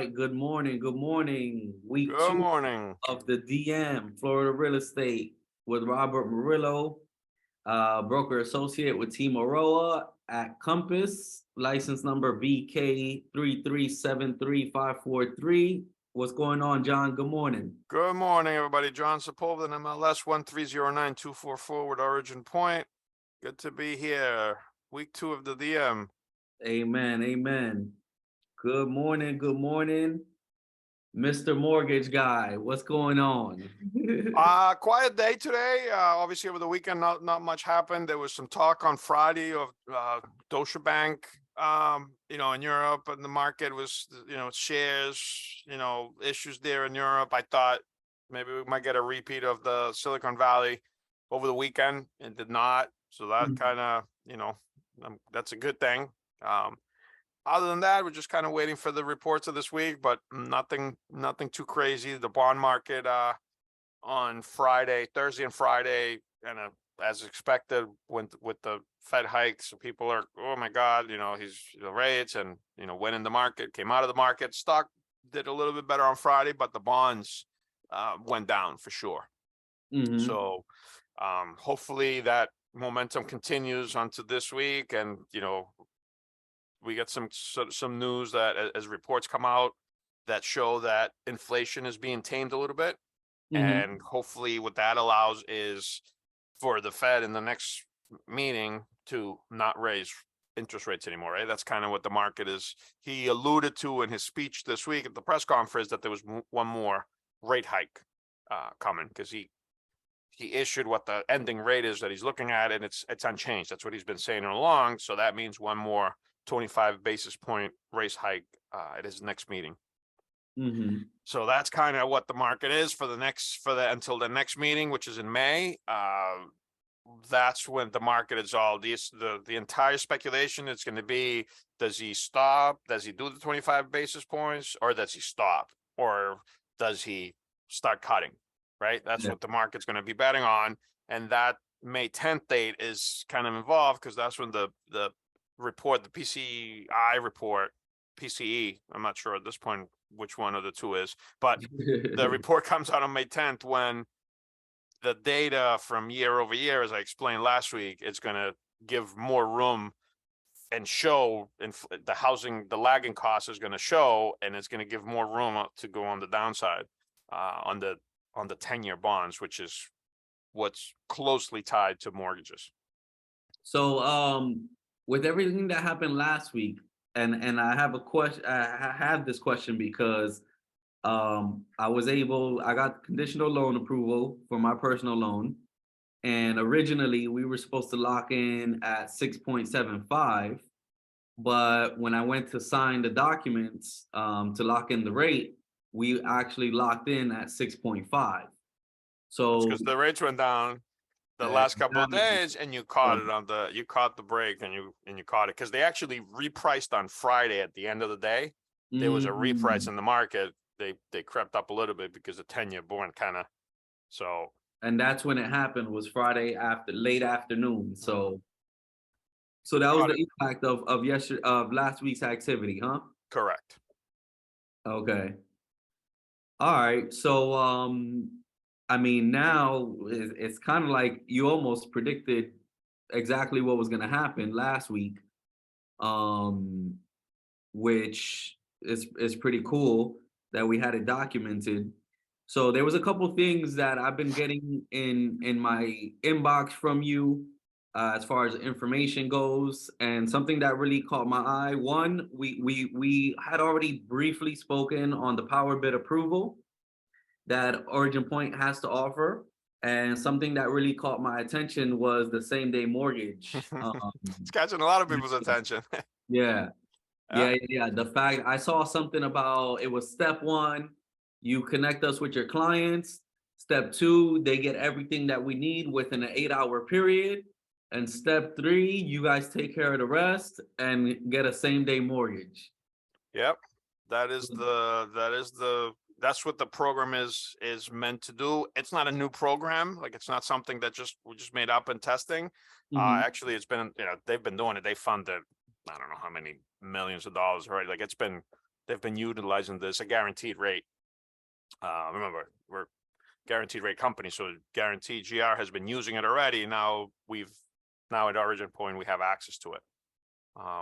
right. Good morning. Good morning. Week Good two morning. of the DM, Florida Real Estate with Robert Murillo, broker associate with Team Aroa at Compass, license number BK3373543. What's going on, John? Good morning. Good morning, everybody. John Sepulveda, MLS 1309244 with Origin Point. Good to be here. Week 2 of the DM. Amen. Amen. Good morning. Good morning, Mr. Mortgage Guy. What's going on? Quiet day today. Obviously, over the weekend, not much happened. There was some talk on Friday of Deutsche Bank, in Europe, and the market was, shares, issues there in Europe. I thought maybe we might get a repeat of the Silicon Valley over the weekend, and did not. So that kind of, that's a good thing. Other than that, we're just kind of waiting for the reports of this week, but nothing too crazy. The bond market, on Thursday and Friday, and as expected, went with the Fed hikes. So people are, oh my God, he's the rates, and went in the market, came out of the market. Stock did a little bit better on Friday, but the bonds went down for sure. So hopefully that momentum continues onto this week, and we get some news that as reports come out that show that inflation is being tamed a little bit. And hopefully what that allows is for the Fed in the next meeting to not raise interest rates anymore, right? That's kind of what the market is. He alluded to in his speech this week at the press conference that there was one more rate hike coming, because he issued what the ending rate is that he's looking at, and it's unchanged. That's what he's been saying all along. So that means one more 25 basis point rate hike at his next meeting. So that's kind of what the market is until the next meeting, which is in May. That's when the market is all the entire speculation. It's going to be, does he stop? Does he do the 25 basis points, or does he stop, or does he start cutting? Right. That's what the market's going to be betting on. And that May 10th date is kind of involved, because that's when the report, the PCI report, PCE, I'm not sure at this point which one of the two is, but the report comes out on May 10th, when the data from year over year, as I explained last week, it's going to give more room and show the lagging cost is going to show, and it's going to give more room to go on the downside on the 10-year bonds, which is what's closely tied to mortgages. So with everything that happened last week, and I have a question. I have this question because I got conditional loan approval for my personal loan, and originally we were supposed to lock in at 6.75, but when I went to sign the documents to lock in the rate, we actually locked in at 6.5. So because the rates went down the last couple of days, and you caught the break, and you caught it, because they actually repriced on Friday at the end of the day. There was a reprice in the market. They crept up a little bit because the 10-year bond kind of, so. And that's when it happened, was Friday late afternoon. So that was the impact of last week's activity, huh? Correct. Okay. All right. So I mean, now it's kind of like you almost predicted exactly what was going to happen last week, which is pretty cool that we had it documented. So there was a couple things that I've been getting in my inbox from you as far as information goes, and something that really caught my eye. One, we had already briefly spoken on the power bid approval that Origin Point has to offer. And something that really caught my attention was the same day mortgage. It's catching a lot of people's attention. Yeah. The fact I saw something about, it was step 1, you connect us with your clients. Step 2, they get everything that we need within an 8-hour period. And step 3, you guys take care of the rest and get a same day mortgage. Yep. That's what the program is meant to do. It's not a new program. Like, it's not something that we just made up in testing. Actually, it's been, they've been doing it. They funded, I don't know how many millions of dollars already. Like, it's been they've been utilizing this, a guaranteed rate. Remember, we're guaranteed rate company, so guaranteed GR has been using it already. Now at origin point, we have access to it.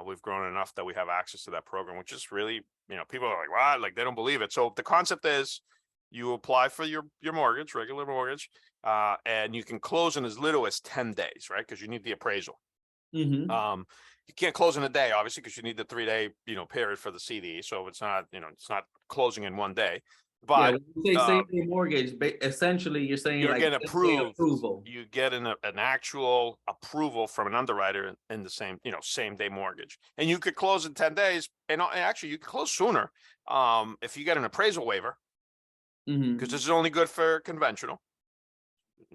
We've grown enough that we have access to that program, which is really, people are like, what? Like, they don't believe it. So the concept is you apply for your mortgage, regular mortgage, and you can close in as little as 10 days, right? Because you need the appraisal. You can't close in a day, obviously, because you need the 3-day, period for the CD. So it's not, it's not closing in one day. Yeah, But when you say same-day mortgage, essentially you're saying you're like getting approved. approval. You get an actual approval from an underwriter in the same day mortgage, and you could close in 10 days. And actually, you could close sooner if you get an appraisal waiver, because this is only good for conventional.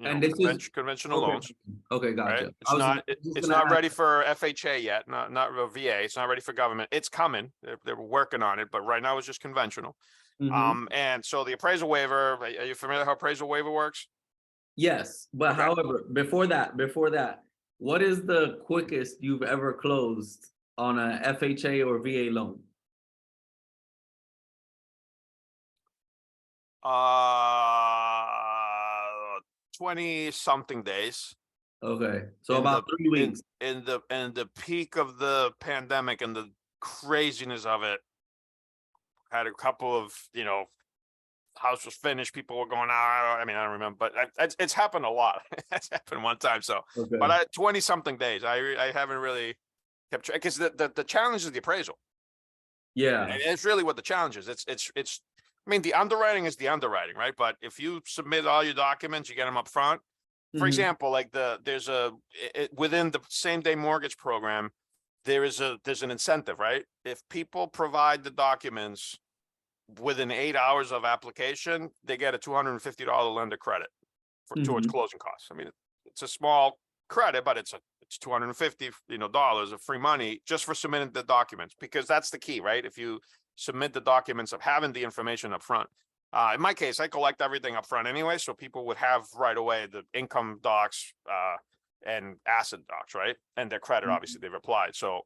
And this is conventional okay. loans. Okay, gotcha. Right? It's not ready for FHA yet, not VA. It's not ready for government. It's coming. They're working on it, but right now it's just conventional. And so the appraisal waiver, are you familiar how appraisal waiver works? Yes, but Okay. however, before that, what is the quickest you've ever closed on a FHA or VA loan? 20 something days. Okay, so about 3 weeks. In the peak of the pandemic and the craziness of it, had a couple of, house was finished, people were going out. I mean, I don't remember, but it's happened a lot. It's happened one time. So, Okay. but 20 something days, I haven't really kept track, because the challenge is the appraisal. Yeah, And it's really what the challenge is. It's I mean, the underwriting is the underwriting, right? But if you submit all your documents, you get them up front. For example, like there's within the same day mortgage program, there's an incentive, right? If people provide the documents within 8 hours of application, they get a $250 lender credit towards closing costs. I mean, it's a small credit, but it's $250 dollars of free money just for submitting the documents, because that's the key, right? If you submit the documents of having the information up front. In my case, I collect everything up front anyway, so people would have right away the income docs and asset docs, right? And their credit, obviously, they've applied. So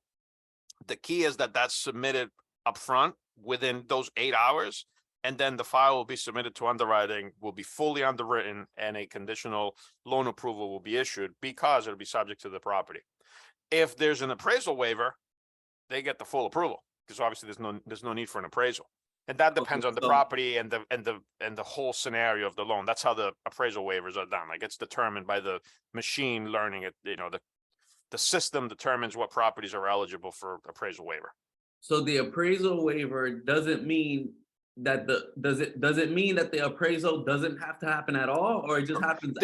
the key is that that's submitted up front within those 8 hours, and then the file will be submitted to underwriting, will be fully underwritten, and a conditional loan approval will be issued, because it'll be subject to the property. If there's an appraisal waiver, they get the full approval, because obviously there's no need for an appraisal. And that depends on the property and the whole scenario of the loan. That's how the appraisal waivers are done. Like, it's determined by the machine learning. The system determines what properties are eligible for appraisal waiver. So the appraisal waiver doesn't mean that does it mean that the appraisal doesn't have to happen at all, or it just happens?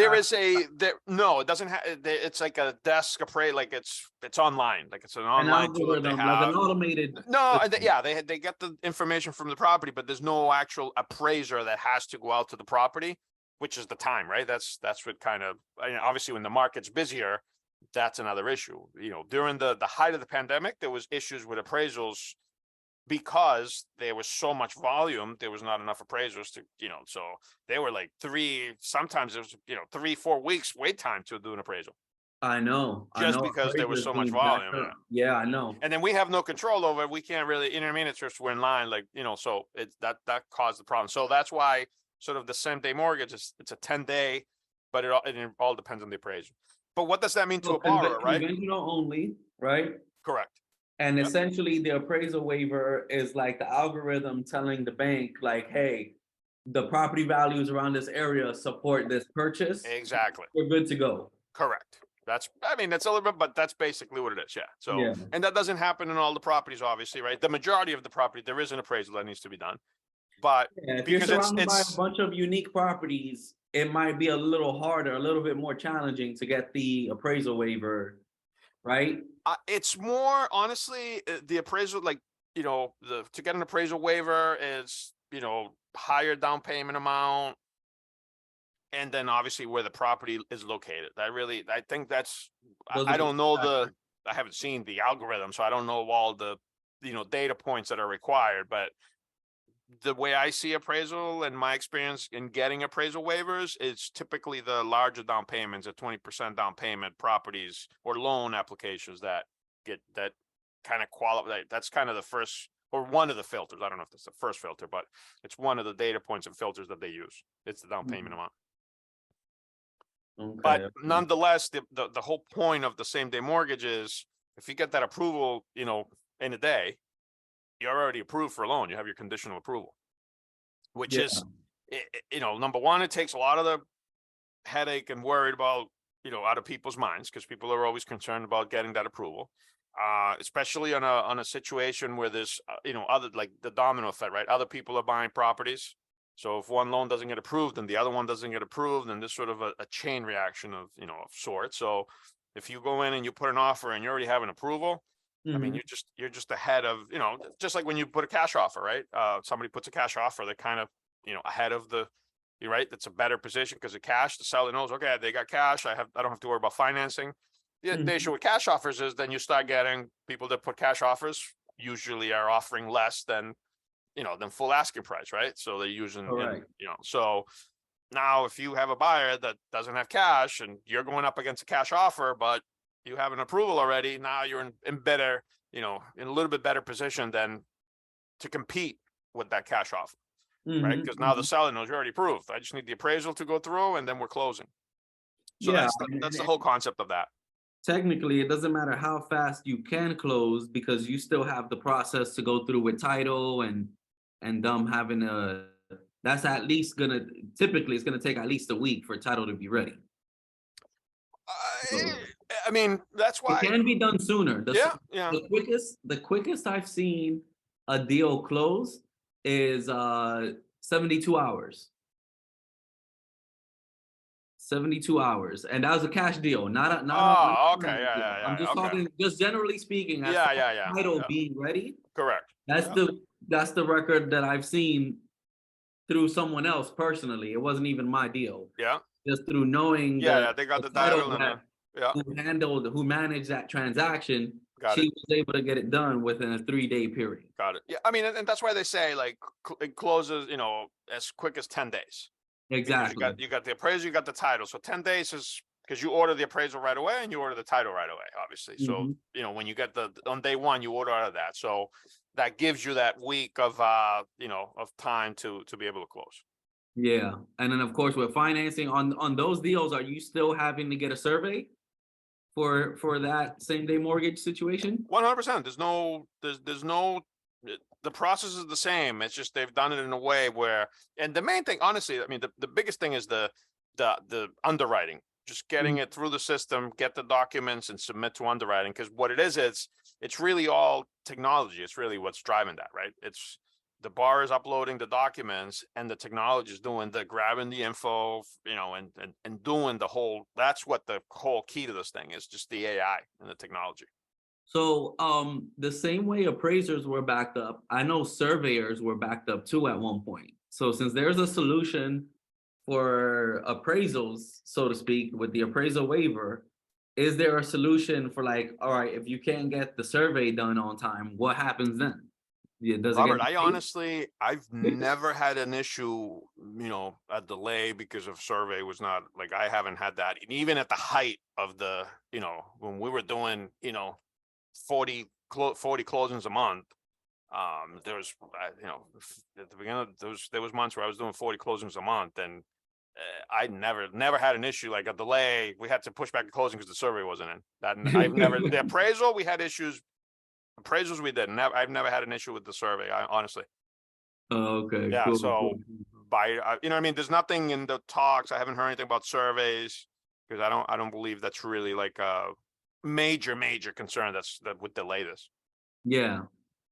No, it doesn't have. It's like a desk appraisal, like it's online, like it's an online tool that they have. Like an automated. No, they get the information from the property, but there's no actual appraiser that has to go out to the property, which is the time, right? That's what kind of, obviously when the market's busier, that's another issue. During the height of the pandemic, there was issues with appraisals, because there was so much volume, there was not enough appraisers to, so they were like sometimes it was, 3-4 weeks wait time to do an appraisal. I know. Because there was so much volume. Yeah, I know. And then we have no control over it. We can't really, it's just we're in line, like, so it's that caused the problem. So that's why sort of the same day mortgage it's a 10-day, but it all depends on the appraisal. But what does that mean to a borrower, right? Conventional only, right? Correct. And essentially the appraisal waiver is like the algorithm telling the bank, like, hey, the property values around this area support this purchase. Exactly. We're good to go. Correct. That's a little bit, but that's basically what it is. Yeah. So, and that doesn't happen in all the properties, obviously, right? The majority of the property, there is an appraisal that needs to be done. But if you're surrounded by a bunch of unique properties, it might be a little harder, a little bit more challenging to get the appraisal waiver, right? It's more, honestly, the appraisal, like, to get an appraisal waiver is, higher down payment amount. And then obviously where the property is located. I think that's, I don't know I haven't seen the algorithm, so I don't know all the, data points that are required, but the way I see appraisal and my experience in getting appraisal waivers is typically the larger down payments, at 20% down payment properties or loan applications that kind of qualify. That's kind of the first or one of the filters. I don't know if that's the first filter, but it's one of the data points and filters that they use. It's the down payment amount. But Okay. nonetheless, the whole point of the same day mortgage is if you get that approval, in a day, you're already approved for a loan. You have your conditional approval, which Yeah. is, number one, it takes a lot of the headache and worried about, out of people's minds, because people are always concerned about getting that approval. Especially on a situation where there's, other, like the domino effect, right? Other people are buying properties. So if one loan doesn't get approved and the other one doesn't get approved, then there's sort of a chain reaction of sorts. So if you go in and you put an offer and you already have an approval, I mean, Mhm. you're just ahead of, just like when you put a cash offer, right? Somebody puts a cash offer, they're kind of, ahead of you're right. That's a better position because of cash. The seller knows, okay, they got cash. I don't have to worry about financing. The Mhm. issue with cash offers is then you start getting people that put cash offers usually are offering less than full asking price, right? So they're using, Correct. so now if you have a buyer that doesn't have cash and you're going up against a cash offer, but you have an approval already, now you're in better, in a little bit better position than to compete with that cash offer, right? Mhm. Because now the Mhm. seller knows you're already approved. I just need the appraisal to go through and then we're closing. So Yeah. that's the whole concept of that. Technically, it doesn't matter how fast you can close because you still have the process to go through with title and having a that's at least gonna typically it's gonna take at least a week for title to be ready. So I mean, that's it why, can be done sooner. yeah, yeah. The quickest I've seen a deal close is 72 hours. 72 hours. And that was a cash deal, not a Oh, okay. finance Yeah, deal. yeah, I'm yeah, yeah. just Okay. talking, just generally speaking, as Yeah, far yeah, as yeah, title yeah. being ready, Correct. that's Yeah. the record that I've seen through someone else personally. It wasn't even my deal. Yeah. Just through knowing Yeah, the, yeah. They got the the title title and that yeah, who managed that transaction, got she it. was able to get it done within a 3-day period. Got it. Yeah. I mean, and that's why they say like it closes, as quick as 10 days because Exactly. you got the appraisal, you got the title. So 10 days is because you order the appraisal right away and you order the title right away, obviously. So, Mhm. when you get on day one, you order out of that. So that gives you that week of, of time to be able to close. Yeah. And then of course with financing on those deals, are you still having to get a survey for that same day mortgage situation? 100%. There's no, the process is the same. It's just they've done it in a way where, and the main thing, honestly, I mean, the biggest thing is the underwriting, just getting Mhm. it through the system, get the documents and submit to underwriting. Because what it is, it's really all technology. It's really what's driving that, right? It's the bar is uploading the documents and the technology is doing the grabbing the info, and doing the whole, that's what the whole key to this thing is, just the AI and the technology. So the same way appraisers were backed up, I know surveyors were backed up too at one point. So since there's a solution for appraisals, so to speak, with the appraisal waiver, is there a solution for like, all right, if you can't get the survey done on time, what happens then? Yeah, does it get Robert, I've never had an issue, a delay because of survey was not like, I haven't had that. And even at the height of when we were doing, 40 closings a month, there was, at the beginning of there was months where I was doing 40 closings a month and I never had an issue like a delay. We had to push back the closing because the survey wasn't in that. The appraisal, we had issues. Appraisals we did. I've never had an issue with the survey. Honestly, Okay, yeah. cool, So cool. what I mean, there's nothing in the talks. I haven't heard anything about surveys because I don't believe that's really like a major concern that would delay this. Yeah.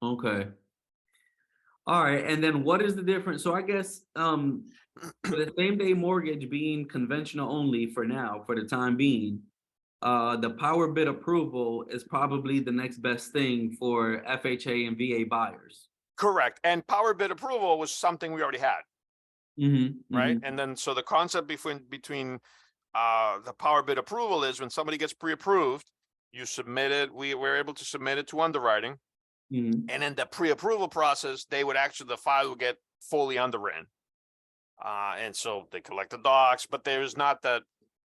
Okay. All right. And then what is the difference? So I guess for the same day mortgage being conventional only for now, for the time being, the power bid approval is probably the next best thing for FHA and VA buyers. Correct. And power bid approval was something we already had, right? And then so the concept between the power bid approval is when somebody gets pre-approved, you submit it. We're able to submit it to underwriting. And in the pre-approval process, the file would get fully underwritten. And so they collect the docs, but there's not the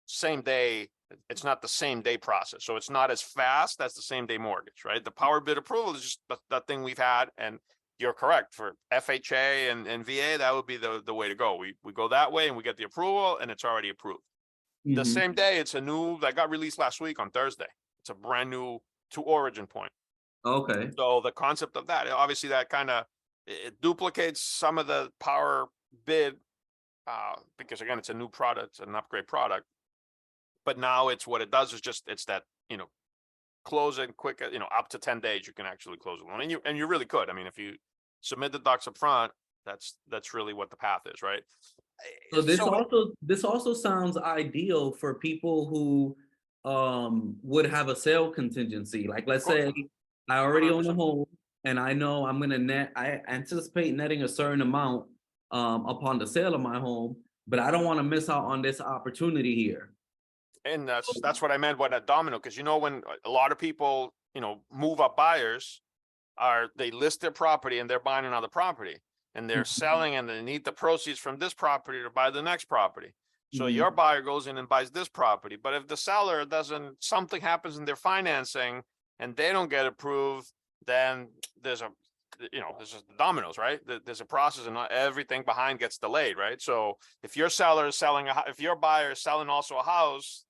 same day. It's not the same day process. So it's not as fast as the same day mortgage, right? The power bid approval is just the thing we've had. And you're correct. For FHA and VA, that would be the way to go. We go that way and we get the approval and it's already approved. The Mhm. same day, it's a new that got released last week on Thursday. It's a brand new to origin point. Okay. So the concept of that, obviously, that kind of it duplicates some of the power bid because again, it's a new product, an upgrade product. But now it's what it does is just it's that closing quick, up to 10 days you can actually close a loan, and you really could. I mean, if you submit the docs up front, that's really what the path is, right? So So this also sounds ideal for people who would have a sale contingency. Like let's say I already own a 100%. home and I know I anticipate netting a certain amount upon the sale of my home, but I don't want to miss out on this opportunity here. And that's what I meant by that domino, because when a lot of people move up buyers they list their property and they're buying another property and they're selling and they need the proceeds from this property to buy the next property. So Mhm. your buyer goes in and buys this property, but if the seller something happens in their financing and they don't get approved, then there's just dominoes, right? There's a process and not everything behind gets delayed, right? So if your seller is if your buyer is selling also a house,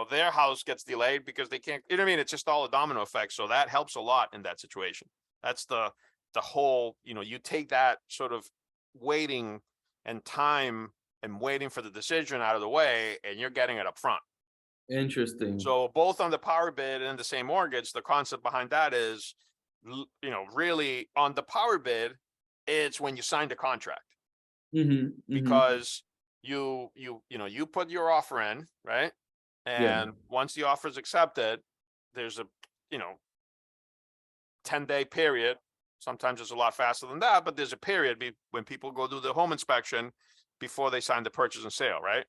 their house gets delayed because they can't, what I mean? It's just all a domino effect. So that helps a lot in that situation. That's the whole, you take that sort of waiting and time and waiting for the decision out of the way, and you're getting it up front. Interesting. So both on the power bid and the same mortgage, the concept behind that is, really on the power bid, it's when you sign the contract, because you put your offer in, right? Yeah. And once the offer is accepted, there's a 10-day period. Sometimes it's a lot faster than that, but there's a period when people go do the home inspection before they sign the purchase and sale, right?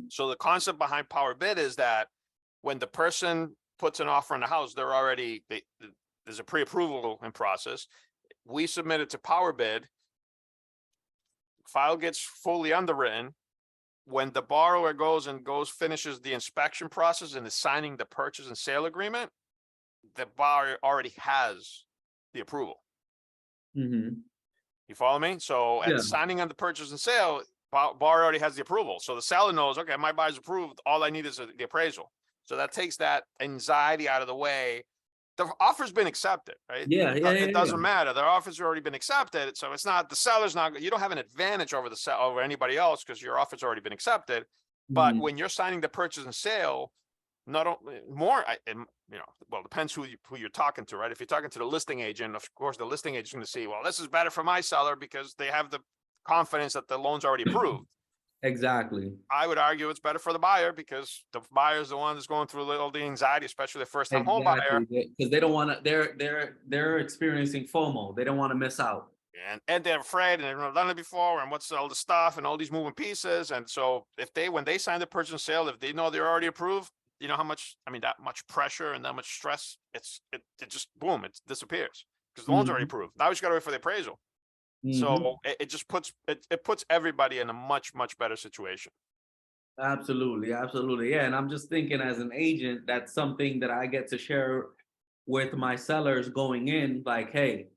So the concept behind power bid is that when the person puts an offer on the house, there's a pre-approval in process. We submit it to power bid. File gets fully underwritten. When the borrower finishes the inspection process and is signing the purchase and sale agreement, the buyer already has the approval. You follow me? So at Yeah. signing on the purchase and sale, borrower already has the approval. So the seller knows, okay, my buyer's approved. All I need is the appraisal. So that takes that anxiety out of the way. The offer's been accepted, right? Yeah. It doesn't matter. The offer's already been accepted. So it's not, the seller's not, you don't have an advantage over over anybody else because your offer's already been accepted. But when you're signing the purchase and sale, not only well, depends who you're talking to, right? If you're talking to the listing agent, of course, the listing agent is going to see, well, this is better for my seller because they have the confidence that the loan's already approved. Exactly. I would argue it's better for the buyer because the buyer is the one that's going through all the anxiety, especially the first time home buyer. Because they don't want to. They're experiencing FOMO. They don't want to miss out. And they're afraid, and they've never done it before, and what's all the stuff and all these moving pieces. And so when they sign the purchase and sale, if they know they're already approved, you know how much, that much pressure and that much stress, it just boom, it disappears because the loan's already approved. Now we just got to wait for the appraisal. So it just puts everybody in a much better situation. Absolutely, yeah. And I'm just thinking, as an agent, that's something that I get to share with my sellers going in. Like, hey,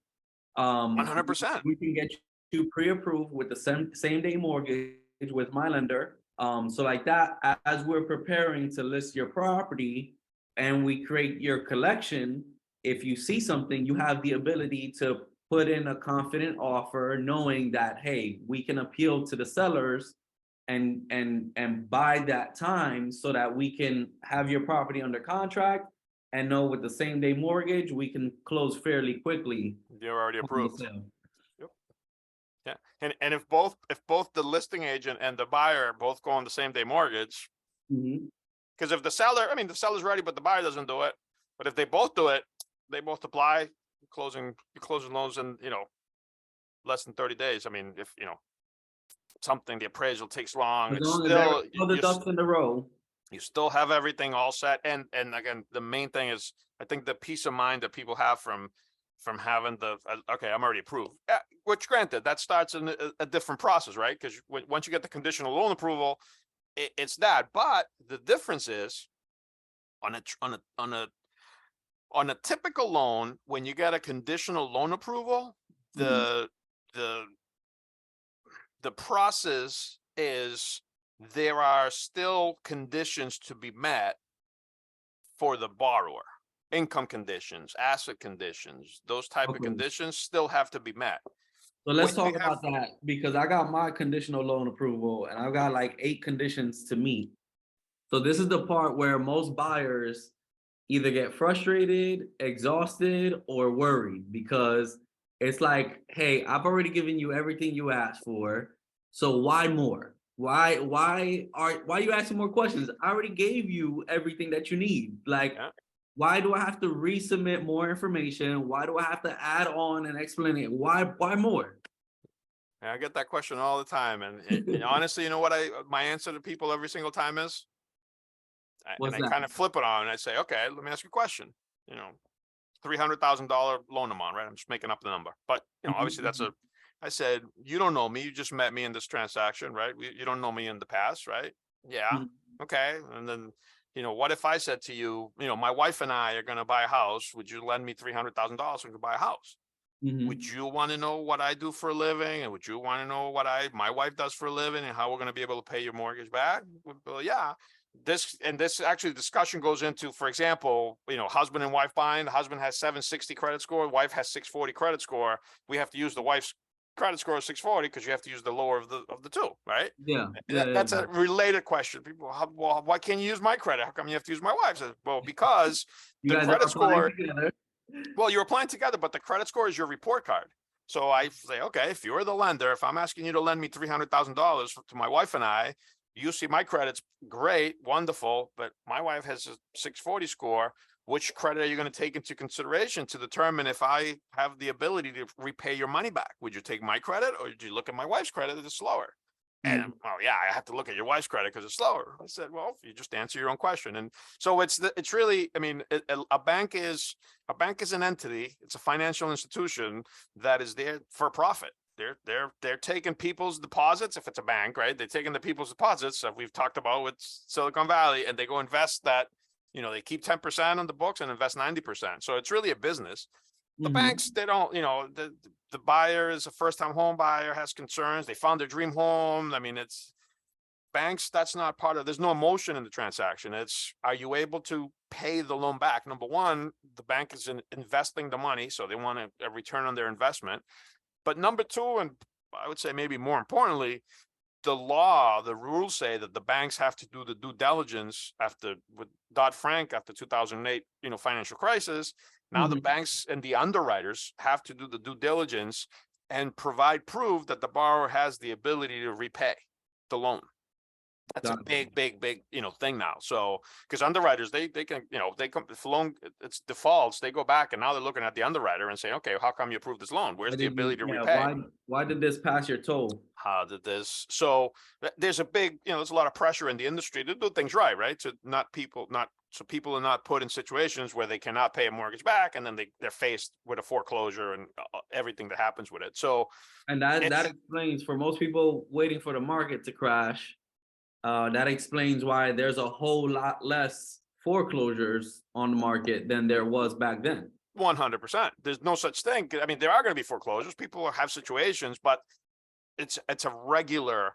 100%. we can get you pre-approved with the same day mortgage with my lender. So like that, as we're preparing to list your property and we create your collection, if you see something, you have the ability to put in a confident offer, knowing that, hey, we can appeal to the sellers and buy that time so that we can have your property under contract and know with the same day mortgage, we can close fairly quickly. You're already approved. Yep. Yeah. And if both the listing agent and the buyer both go on the same day mortgage, because if the seller's ready, but the buyer doesn't do it. But if they both do it, they both apply, closing loans in, less than 30 days. If, the appraisal takes long, As it's long as still, all the ducks in a row. you still have everything all set. And again, the main thing is, I think the peace of mind that people have from having okay, I'm already approved. Which granted, that starts in a different process, right? Because once you get the conditional loan approval, it's that. But the difference is on a typical loan, when you get a conditional loan approval, the the the process is there are still conditions to be met for the borrower. Income conditions, asset conditions, those type of Okay. conditions still have to be met. So When let's you talk have about that because I got my conditional loan approval and I've got like 8 conditions to meet. So this is the part where most buyers either get frustrated, exhausted, or worried because it's like, hey, I've already given you everything you asked for. So why more? Why are you asking more questions? I already gave you everything that you need. Like, yeah, why do I have to resubmit more information? Why do I have to add on and explain it? Why more? I get that question all the time, and honestly, you know what my answer to people every single time is, and What's I that? kind of flip it on and I say, okay, let me ask you a question. You know, $300,000 loan amount, right? I'm just making up the number, but obviously that's Mhm, a. I said, you don't know me. You just met me in this transaction, right? You don't know me in the past, right? Yeah. mhm, Okay. And then, what if I said to you, my wife and I are going to buy a house. Would you lend me $300,000 so we could buy a house? Would mhm, you want to know what I do for a living? And would you want to know what my wife does for a living and how we're going to be able to pay your mortgage back? Well, yeah. This actually discussion goes into, for example, husband and wife buying. The husband has 760 credit score, wife has 640 credit score. We have to use the wife's credit score of 640 because you have to use the lower of the two, right? yeah, yeah, yeah, That's a related question. People, well, why can't you use my credit? How come you have to use my wife's? Well, because you the guys are credit applying score, together. well, you're applying together, but the credit score is your report card. So I say, okay, if you're the lender, if I'm asking you to lend me $300,000 to my wife and I, you see my credit's great, wonderful, but my wife has a 640 score. Which credit are you going to take into consideration to determine if I have the ability to repay your money back? Would you take my credit or did you look at my wife's credit that is slower? And Mhm, oh yeah, I have to look at your wife's credit because it's slower. I said, well, you just answer your own question. And so it's really, I mean, a bank is an entity. It's a financial institution that is there for profit. They're taking people's deposits. If it's a bank, right? They're taking the people's deposits that we've talked about with Silicon Valley, and they go invest that. They keep 10% on the books and invest 90%. So it's really a business. The mhm. banks, they don't, the buyer is a first time home buyer, has concerns. They found their dream home. I mean, it's banks, that's not part of, there's no emotion in the transaction. It's, are you able to pay the loan back? Number one, the bank is investing the money, so they want a return on their investment. But number two, and I would say maybe more importantly, the rules say that the banks have to do the due diligence after with Dodd-Frank after 2008, financial crisis. Now the Mhm. banks and the underwriters have to do the due diligence and provide proof that the borrower has the ability to repay the loan. That's a Got it. big, thing now. So, because underwriters, they can, they come, if loan, it's defaults, they go back and now they're looking at the underwriter and say, okay, how come you approved this loan? Why Where's the did you ability to yeah, repay? why did this pass your toll? How did this? So there's a big, there's a lot of pressure in the industry to do things right? To so people are not put in situations where they cannot pay a mortgage back, and then they're faced with a foreclosure and everything that happens with it. So And that it's explains for most people waiting for the market to crash, that explains why there's a whole lot less foreclosures on the market than there was back then. 100%. There's no such thing. I mean, there are going to be foreclosures. People have situations, but it's a regular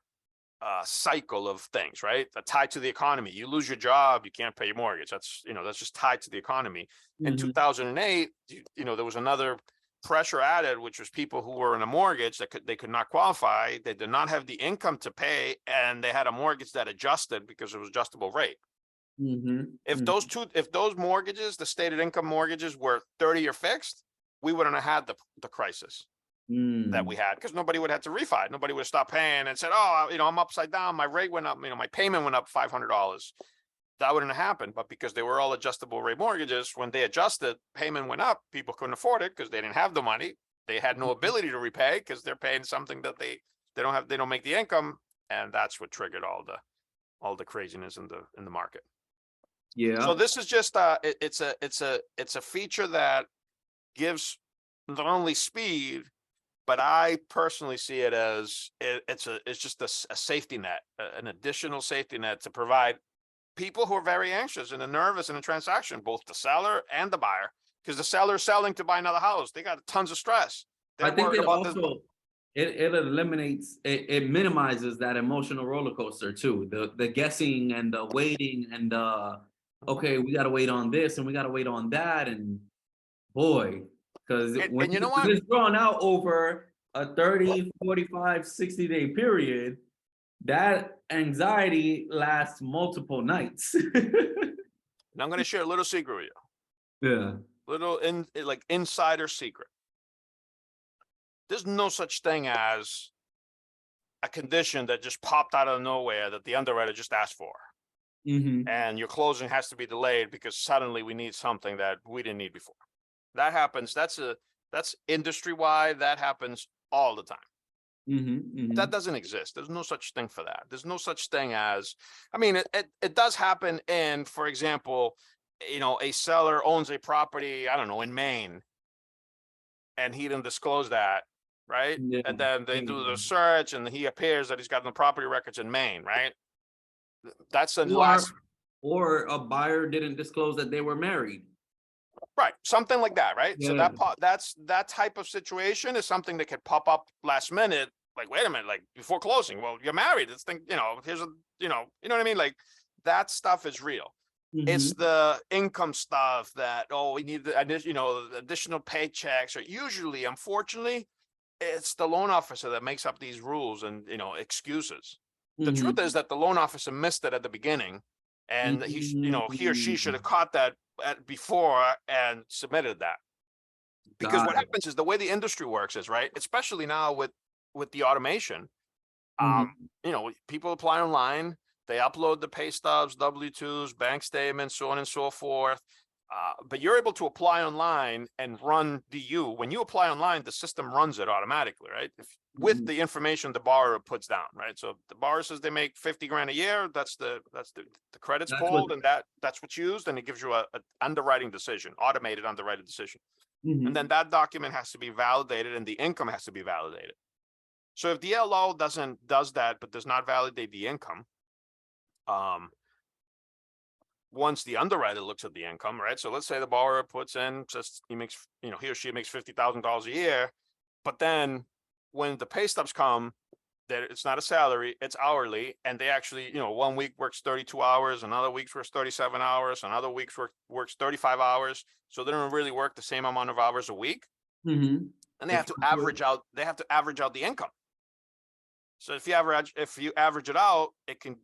cycle of things, right? Tied to the economy. You lose your job, you can't pay your mortgage. That's just tied to the economy. In Mhm. 2008, there was another pressure added, which was people who were in a mortgage that they could not qualify. They did not have the income to pay, and they had a mortgage that adjusted because it was adjustable rate. Mhm. If those mortgages, the stated income mortgages, were 30-year fixed, we wouldn't have had the crisis that we Mm. had because nobody would have to refi. Nobody would have stopped paying and said, "Oh, I'm upside down. My rate went up. My payment went up $500." That wouldn't have happened. But because they were all adjustable rate mortgages, when they adjusted, payment went up. People couldn't afford it because they didn't have the money. They had no Mhm. ability to repay because they're paying something that they don't have. They don't make the income, and that's what triggered all the craziness in the market. So Yeah. this is just it's a feature that gives not only speed, but I personally see it as it's just a safety net, an additional safety net to provide people who are very anxious and nervous in a transaction, both the seller and the buyer, because the seller is selling to buy another house. They got tons of stress. I They're think worried it about this. also it eliminates it minimizes that emotional roller coaster too. The guessing and the waiting and the okay, we gotta wait on this and we gotta wait on that. And boy, because when And you know what? it's drawn out over a 30, 45, 60-day period, that anxiety lasts multiple nights. And I'm going to share a little secret with you, Yeah. little like insider secret. There's no such thing as a condition that just popped out of nowhere that the underwriter just asked for. Mm-hmm. And your closing has to be delayed because suddenly we need something that we didn't need before. That happens. That's industry wide. That happens all the time. Mm-hmm. Mm-hmm. That doesn't exist. There's no such thing for that. There's no such thing as, I mean, it does happen in, for example, a seller owns a property, I don't know, in Maine, and he didn't disclose that, right? Yeah. And then they do the search and he appears that he's got the property records in Maine, right? That's the last. Or a buyer didn't disclose that they were married. Right, something like that, right? So Yeah. that type of situation is something that could pop up last minute. Like, wait a minute, like before closing. Well, you're married. This thing, here's a, you know what I mean? Like that stuff is real. It's Mm-hmm. the income stuff that, we need the additional paychecks, or usually, unfortunately, it's the loan officer that makes up these rules and excuses. The truth is that the loan officer missed it at the beginning, and he or she should have caught that before and submitted that. Because what happens is the way the industry works is, right, especially now with the automation, people apply online, they upload the pay stubs, W-2s, bank statements, so on and so forth. But you're able to apply online and run DU. When you apply online, the system runs it automatically, right? With the information the borrower puts down, right? So the borrower says they make 50 grand a year. That's the credits pulled, and that's what's used, and it gives you a underwriting decision, automated underwriting decision. And then that document has to be validated, and the income has to be validated. So if the LO does that, but does not validate the income, once the underwriter looks at the income, right? So let's say the borrower puts in, just he or she makes $50,000 a year, but then when the pay stubs come, that it's not a salary, it's hourly, and they actually, 1 week works 32 hours, another week works 37 hours, another week works 35 hours. So they don't really work the same amount of hours a week, and they have to average out. They have to average out the income. So if you average it out, it can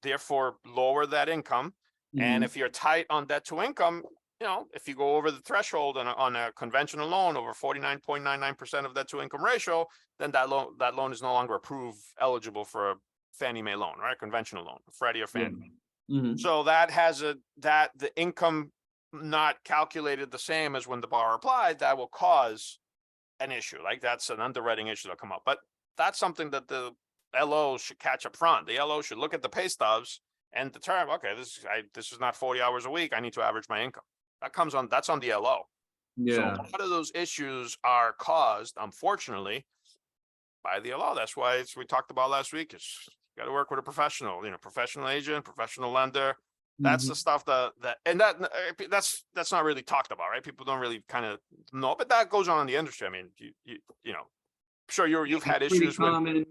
therefore lower that income. And if you're tight on debt to income, if you go over the threshold on a conventional loan over 49.99% of debt to income ratio, then that loan is no longer approved eligible for a Fannie Mae loan, right? Conventional loan, Freddie or Fannie. So that has the income not calculated the same as when the borrower applied, that will cause an issue. Like that's an underwriting issue that'll come up. But that's something that the LO should catch up front. The LO should look at the pay stubs and determine, okay, this is not 40 hours a week. I need to average my income. That's on the LO. Yeah. So a lot of those issues are caused, unfortunately, by the LO. That's why we talked about last week. Is you got to work with a professional, professional agent, professional lender. That's the stuff that's not really talked about, right? People don't really kind of know, but that goes on in the industry. I mean, I'm sure you've had issues with.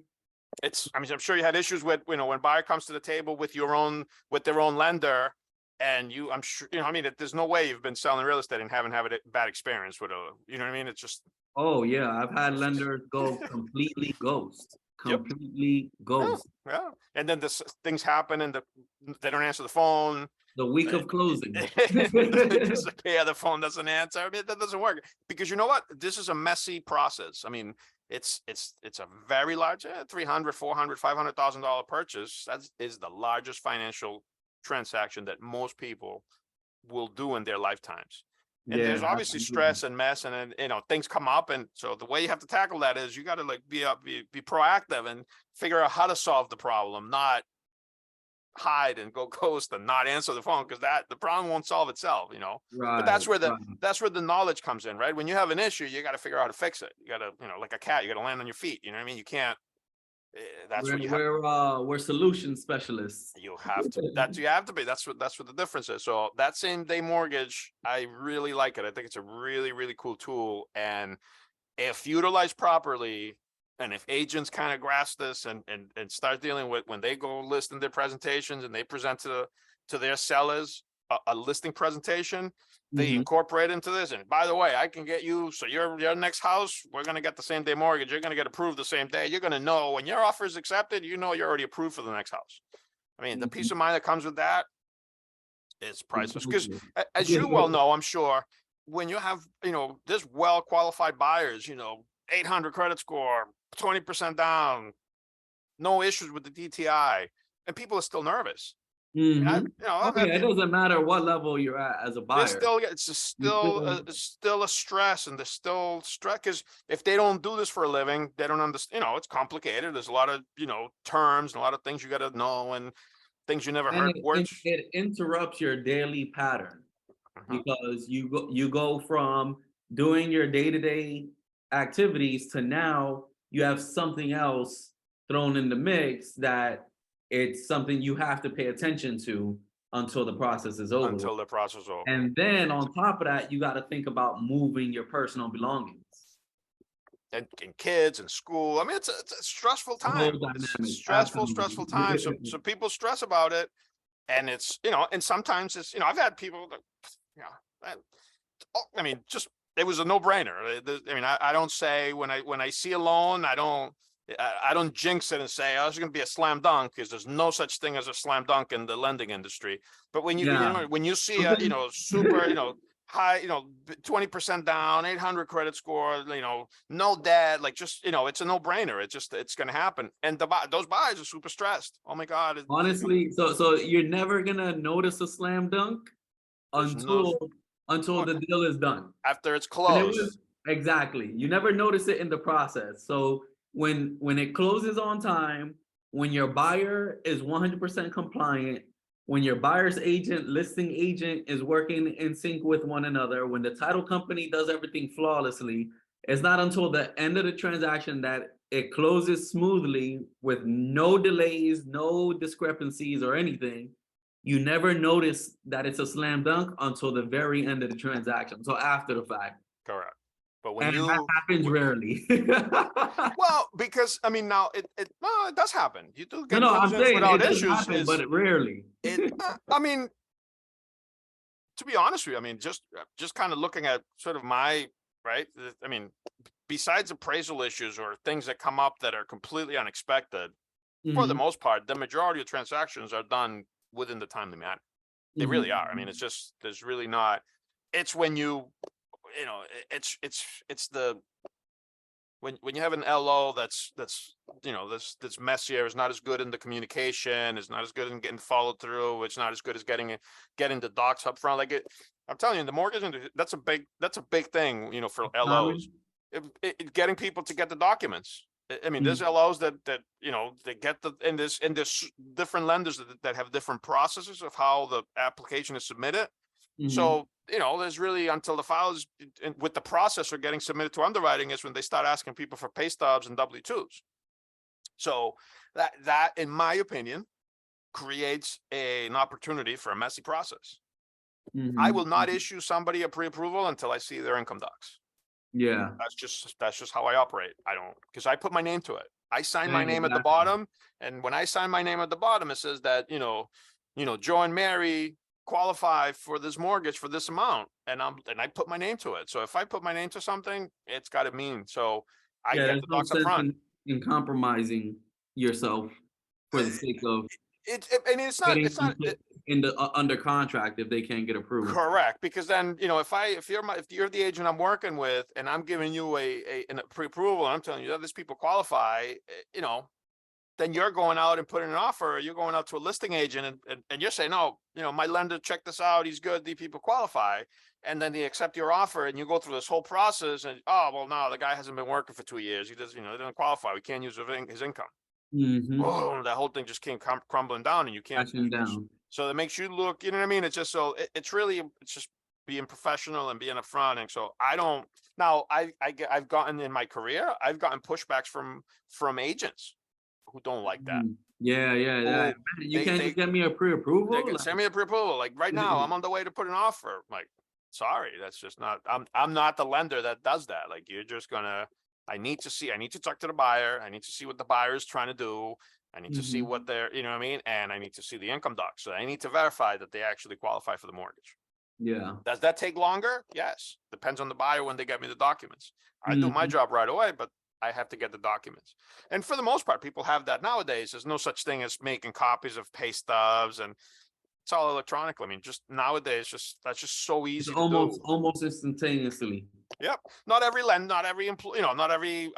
I'm sure you had issues with, when buyer comes to the table with their own lender, and I'm sure, there's no way you've been selling real estate and haven't had a bad experience with you know what I mean? It's just. Oh yeah, I've had lenders go completely ghost. Yeah. And then things happen and they don't answer the phone. The week of closing. The phone doesn't answer. I mean, that doesn't work, because you know what? This is a messy process. I mean, it's a very large $300,000, $400,000, $500,000 purchase. That is the largest financial transaction that most people will do in their lifetimes. And there's obviously stress and mess, and then, things come up. And so the way you have to tackle that is you got to be proactive and figure out how to solve the problem, not hide and go ghost and not answer the phone, because the problem won't solve itself, Right, but that's where the knowledge comes in, right? When you have an issue, you got to figure out how to fix it. You got to, like a cat, you got to land on your feet. You know what I mean? You can't. We're solution specialists. You have to. You have to be. That's what the difference is. So that same day mortgage, I really like it. I think it's a really, really cool tool. And if utilized properly, and if agents kind of grasp this and start dealing with when they go list in their presentations and they present to their sellers a listing presentation, they incorporate into this. And by the way, I can get you, so your next house, we're going to get the same day mortgage. You're going to get approved the same day. You're going to know when your offer is accepted, you know, you're already approved for the next house. I mean, the peace of mind that comes with that is priceless. Because as you well know, I'm sure, when you have, you know, this well-qualified buyers, you know, 800 credit score, 20% down, no issues with the DTI, and people are still nervous. You know, it doesn't matter what level you're at as a buyer. It's just still a stress, and there's still stress, because if they don't do this for a living, they don't understand. You know, it's complicated. There's a lot of, you know, terms and a lot of things you got to know, and things you never heard. It interrupts your daily pattern, because you go from doing your day-to-day activities to now you have something else thrown in the mix that it's something you have to pay attention to until the process is over. And then on top of that, you got to think about moving your personal belongings. And kids and school. I mean, it's a stressful time. Stressful time. So people stress about it. And it's, you know, and sometimes it's, you know, I've had people that, you know, I mean, just, it was a no-brainer. I mean, I don't say when I see a loan, I don't jinx it and say, oh, it's going to be a slam dunk, because there's no such thing as a slam dunk in the lending industry. But when you, you know, when you see a, you know, super, you know, high, you know, 20% down, 800 credit score, you know, no debt, like, just, you know, it's a no-brainer. It's going to happen. And those buyers are super stressed. Oh my God. Honestly, so you're never going to notice a slam dunk until the deal is done. After it's closed. Exactly. You never notice it in the process. So when it closes on time, when your buyer is 100% compliant, when your buyer's agent, listing agent is working in sync with one another, when the title company does everything flawlessly, it's not until the end of the transaction that it closes smoothly with no delays, no discrepancies or anything. You never notice that it's a slam dunk until the very end of the transaction. So after the fact. Correct. But when that happens rarely. Well, because I mean, now it does happen. You do get I'm saying without it issues, happen, but rarely. I mean, to be honest with you, I mean, just kind of looking at sort of my right. I mean, besides appraisal issues or things that come up that are completely unexpected, for the most part, the majority of transactions are done within the timely manner. They really are. I mean, it's just, there's really not, it's when you know, it's the, when you have an LO that's, you know, that's messier, is not as good in the communication, is not as good in getting followed through, it's not as good as getting the docs up front. Like I'm telling you, in the mortgage industry, that's a big thing, you know, for LOs, getting people to get the documents. I mean, there's LOs that you know, they get and there's different lenders that have different processes of how the application is submitted. So, you know, there's really, until the files with the processor getting submitted to underwriting, is when they start asking people for pay stubs and W-2s. So that, in my opinion, creates an opportunity for a messy process. I will not issue somebody a pre-approval until I see their income docs. Yeah, that's just how I operate. I don't, because I put my name to it. I sign my name at the bottom, and when I sign my name at the bottom, it says that, you know, Joe and Mary qualify for this mortgage for this amount, and I put my name to it. So if I put my name to something, it's got to mean. So I get the docs up front. In compromising yourself for the sake of I mean, it's not in the under contract if they can't get approved. Correct, because then, you know, if you're the agent I'm working with, and I'm giving you a pre-approval, and I'm telling you that these people qualify, you know, then you're going out and putting an offer. You're going out to a listing agent, and you're saying, no, you know, my lender checked this out, he's good, these people qualify, and then they accept your offer, and you go through this whole process, and oh well, no, the guy hasn't been working for 2 years. He does, you know, he doesn't qualify. We can't use his income. Oh, that whole thing just came crumbling down, and you can't. Down. So that makes you look, you know what I mean? It's just so it's just being professional and being upfront. And so I don't, now I've gotten in my career, I've gotten pushbacks from agents who don't like that. Yeah. You can't just get me a pre-approval. They can send me a pre-approval. Like right now, I'm on the way to put an offer. Like, sorry, that's just not, I'm not the lender that does that. Like, you're just gonna, I need to talk to the buyer. I need to see what the buyer is trying to do. I need to see Mhm. what they're, you know what I mean? And I need to see the income docs. So I need to verify that they actually qualify for the mortgage. Yeah. Does that take longer? Yes. Depends on the buyer when they get me the documents. I do my Mhm. job right away, but I have to get the documents. And for the most part, people have that nowadays. There's no such thing as making copies of pay stubs, and it's all electronic. I mean, just nowadays, that's just so It's easy to do. almost instantaneously. Yep. Not every not every employee, not every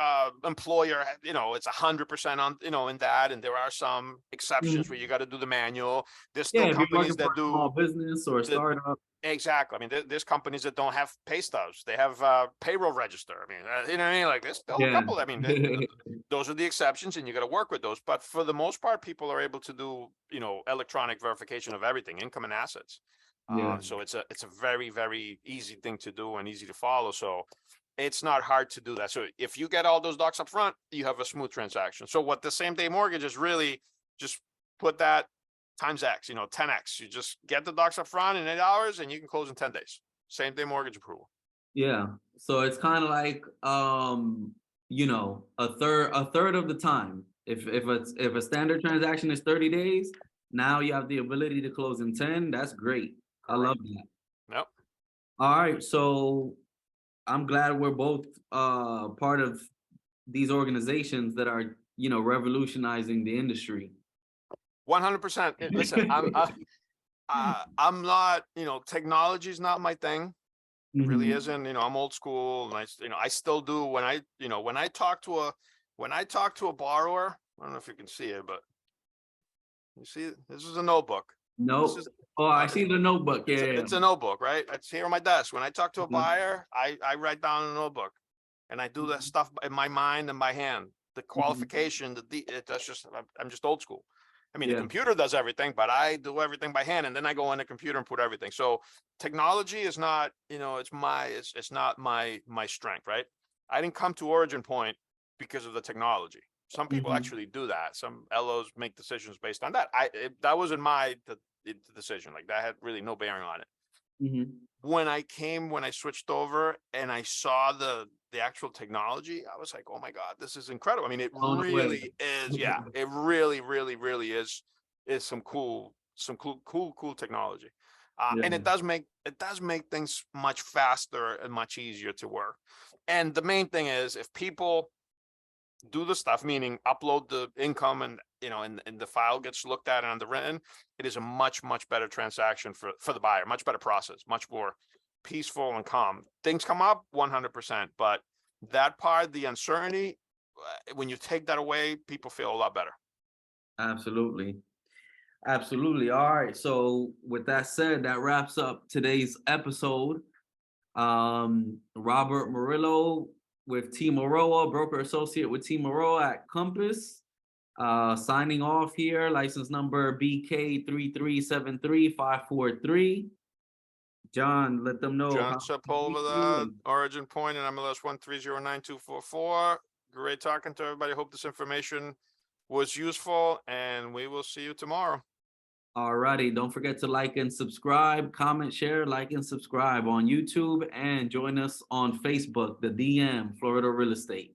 employer, it's 100% on, in that. And there are some exceptions where Mhm. you got to do the manual. There's still Yeah, if you're companies working for that a small do business or a the, startup. exactly. I mean, there's companies that don't have pay stubs. They have payroll register. I mean, you know what I mean? Like, there's still a Yeah. couple. I mean, those are the exceptions, and you got to work with those. But for the most part, people are able to do, electronic verification of everything, income and assets. Yeah. So it's a very, very easy thing to do and easy to follow. So it's not hard to do that. So if you get all those docs up front, you have a smooth transaction. So what the same day mortgage is really, just put that times X, 10X. You just get the docs up front in 8 hours and you can close in 10 days. Same day mortgage approval. Yeah. So it's kind of like a third of the time. If a standard transaction is 30 days, now you have the ability to close in 10. That's great. I Correct. love that. Nope. All right. So I'm glad we're both part of these organizations that are, revolutionizing the industry. 100%. Listen, I'm not, technology is not my thing. It really Mhm. isn't. I'm old school, and I still do when I talk to a borrower. I don't know if you can see it, but you see, this is a notebook. This Nope. is Oh, I uh, see the notebook. it's Yeah. a, Yeah, it's a notebook, right? It's here on my desk. When I talk to a yeah. buyer, I write down in a notebook, and I do that Mhm. stuff in my mind and by hand. The Mhm. qualification, that's just, I'm just old school. I mean, the Yeah. computer does everything, but I do everything by hand, and then I go on the computer and put everything. So technology is not, it's not my strength, right? I didn't come to Origin Point because of the technology. Some people Mhm. actually do that. Some LOs make decisions based on that. That wasn't the decision. Like, that had really no bearing on it. Mhm. When I switched over and I saw the actual technology, I was like, oh my God, this is incredible. I mean, it Blown away. really is. Yeah, it really, really, really is some cool technology. And Yeah. it does make things much faster and much easier to work. And the main thing is, if people do the stuff, meaning upload the income, and and the file gets looked at and underwritten, it is a much, much better transaction for the buyer, much better process, much more peaceful and calm. Things come up 100%, but that part, the uncertainty, when you take that away, people feel a lot better. Absolutely. Absolutely. All right. So with that said, that wraps up today's episode. Robert Murillo with Team Aroa, broker associate with Team Aroa at Compass. Signing off here, license number BK3373543. John, let them know John how to reach Sepulveda, you. Origin Point, and MLS 1309244. Great talking to everybody. Hope this information was useful, and we will see you tomorrow. Alrighty, don't forget to like and subscribe, comment, share, like and subscribe on YouTube, and join us on Facebook, the DM Florida Real Estate.